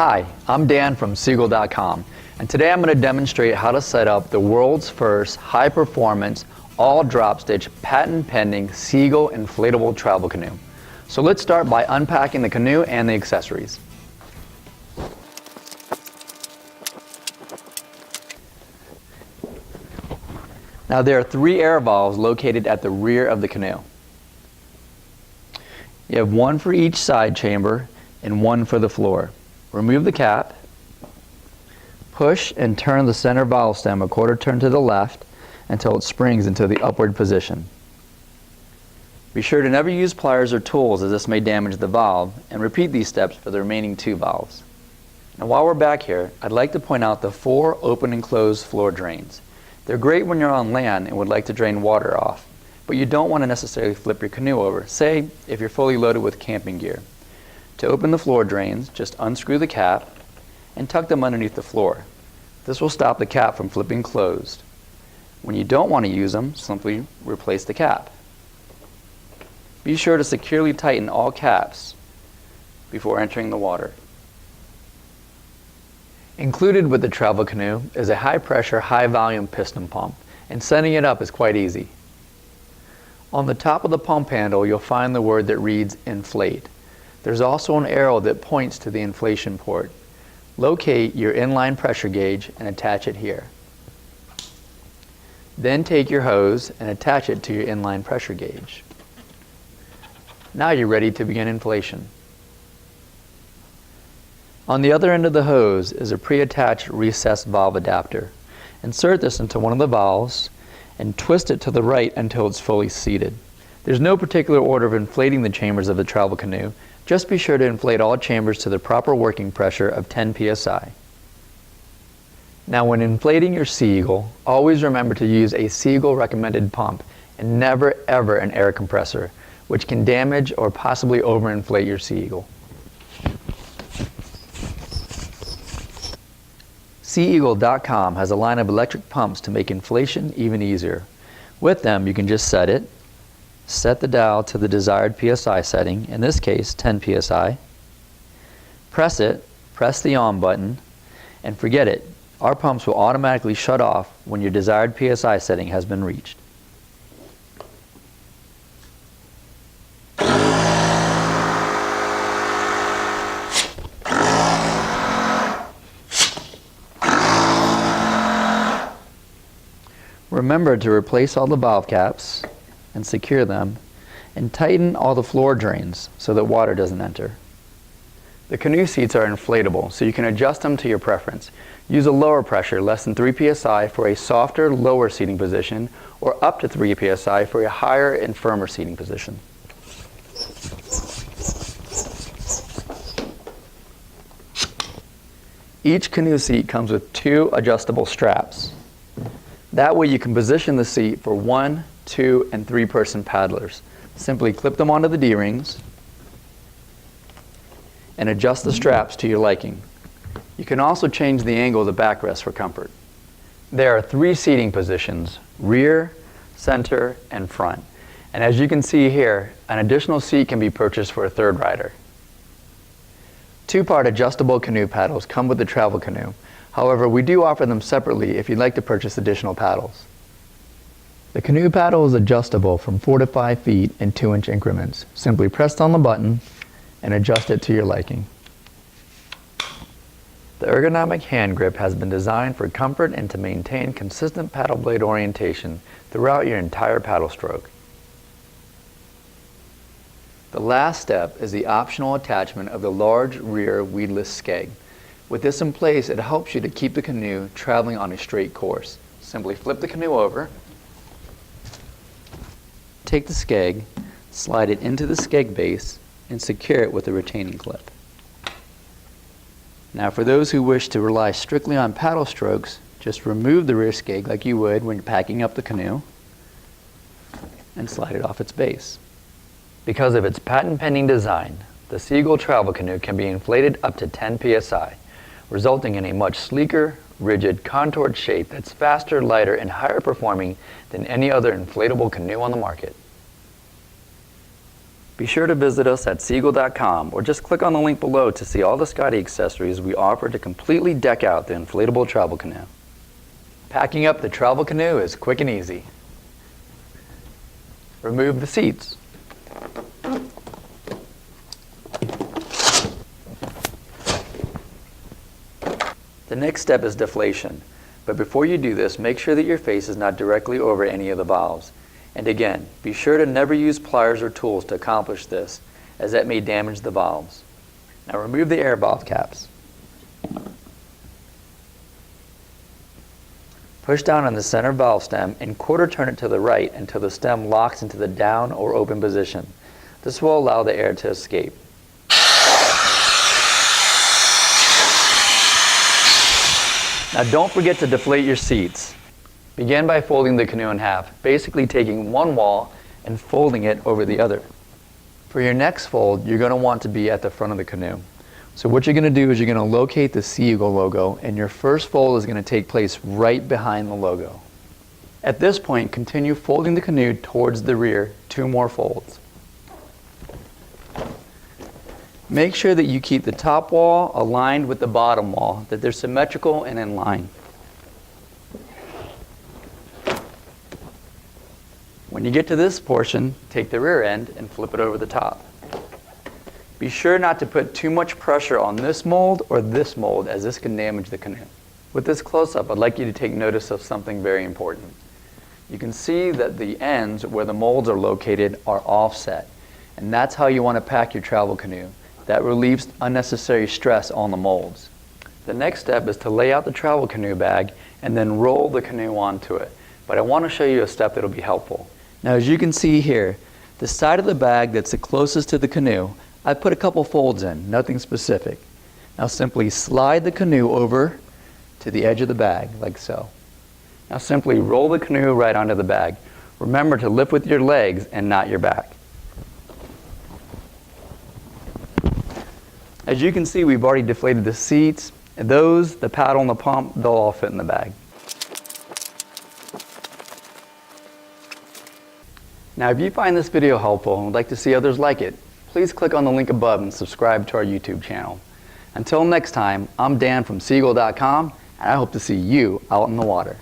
Hi, I'm Dan from SEAeagle.com, and today I'm going to demonstrate how to set up the world's first high-performance, all-drop-stitch, patent-pending SEA EAGLE inflatable travel canoe. So let's start by unpacking the canoe and the accessories. Now there are 3 air valves located at the rear of the canoe. You have one for each side chamber and one for the floor. Remove the cap, push and turn the center valve stem a quarter turn to the left until it springs into the upward position. Be sure to never use pliers or tools, as this may damage the valve, and repeat these steps for the remaining 2 valves. Now while we're back here, I'd like to point out the 4 open and closed floor drains. They're great when you're on land and would like to drain water off, but you don't want to necessarily flip your canoe over, say if you're fully loaded with camping gear. To open the floor drains, just unscrew the cap and tuck them underneath the floor. This will stop the cap from flipping closed. When you don't want to use them, simply replace the cap. Be sure to securely tighten all caps before entering the water. Included with the travel canoe is a high-pressure, high-volume piston pump, and setting it up is quite easy. On the top of the pump handle, you'll find the word that reads inflate. There's also an arrow that points to the inflation port. Locate your inline pressure gauge and attach it here. Then take your hose and attach it to your inline pressure gauge. Now you're ready to begin inflation. On the other end of the hose is a pre-attached recessed valve adapter. Insert this into one of the valves and twist it to the right until it's fully seated. There's no particular order of inflating the chambers of the travel canoe. Just be sure to inflate all chambers to the proper working pressure of 10 psi. Now when inflating your SEA EAGLE, always remember to use a SEA EAGLE recommended pump and never ever an air compressor, which can damage or possibly overinflate your SEA EAGLE. SEAeagle.com has a line of electric pumps to make inflation even easier. With them, you can just set the dial to the desired PSI setting, in this case 10 PSI, press the on button, and forget it. Our pumps will automatically shut off when your desired PSI setting has been reached. Remember to replace all the valve caps and secure them, and tighten all the floor drains so that water doesn't enter. The canoe seats are inflatable, so you can adjust them to your preference. Use a lower pressure, less than 3 psi, for a softer, lower seating position, or up to 3 psi for a higher and firmer seating position. Each canoe seat comes with 2 adjustable straps. That way you can position the seat for 1, 2, and 3-person paddlers. Simply clip them onto the D-rings and adjust the straps to your liking. You can also change the angle of the backrest for comfort. There are 3 seating positions: rear, center, and front. And as you can see here, an additional seat can be purchased for a 3rd rider. 2-part adjustable canoe paddles come with the travel canoe. However, we do offer them separately if you'd like to purchase additional paddles. The canoe paddle is adjustable from 4 to 5 feet in 2-inch increments. Simply press on the button and adjust it to your liking. The ergonomic hand grip has been designed for comfort and to maintain consistent paddle blade orientation throughout your entire paddle stroke. The last step is the optional attachment of the large rear weedless skeg. With this in place, it helps you to keep the canoe traveling on a straight course. Simply flip the canoe over, take the skeg, slide it into the skeg base, and secure it with a retaining clip. Now for those who wish to rely strictly on paddle strokes, just remove the rear skeg like you would when you're packing up the canoe and slide it off its base. Because of its patent-pending design, the SEA EAGLE travel canoe can be inflated up to 10 psi. Resulting in a much sleeker, rigid, contoured shape that's faster, lighter, and higher performing than any other inflatable canoe on the market. Be sure to visit us at SEAeagle.com or just click on the link below to see all the Scotty accessories we offer to completely deck out the inflatable travel canoe. Packing up the travel canoe is quick and easy. Remove the seats. The next step is deflation, but before you do this, make sure that your face is not directly over any of the valves. And again, be sure to never use pliers or tools to accomplish this, as that may damage the valves. Now remove the air valve caps. Push down on the center valve stem and quarter turn it to the right until the stem locks into the down or open position. This will allow the air to escape. Now don't forget to deflate your seats. Begin by folding the canoe in half, basically taking one wall and folding it over the other. For your next fold, you're going to want to be at the front of the canoe. So what you're going to do is you're going to locate the Sea Eagle logo, and your first fold is going to take place right behind the logo. At this point, continue folding the canoe towards the rear, 2 more folds. Make sure that you keep the top wall aligned with the bottom wall, that they're symmetrical and in line. When you get to this portion, take the rear end and flip it over the top. Be sure not to put too much pressure on this mold or this mold, as this can damage the canoe. With this close-up, I'd like you to take notice of something very important. You can see that the ends where the molds are located are offset, and that's how you want to pack your travel canoe. That relieves unnecessary stress on the molds. The next step is to lay out the travel canoe bag and then roll the canoe onto it. But I want to show you a step that will be helpful. Now, as you can see here, the side of the bag that's the closest to the canoe, I put a couple folds in, nothing specific. Now simply slide the canoe over to the edge of the bag, like so. Now simply roll the canoe right onto the bag. Remember to lift with your legs and not your back. As you can see, we've already deflated the seats, and those, the paddle and the pump, they'll all fit in the bag. Now, if you find this video helpful and would like to see others like it, please click on the link above and subscribe to our YouTube channel. Until next time, I'm Dan from SEAeagle.com, and I hope to see you out in the water.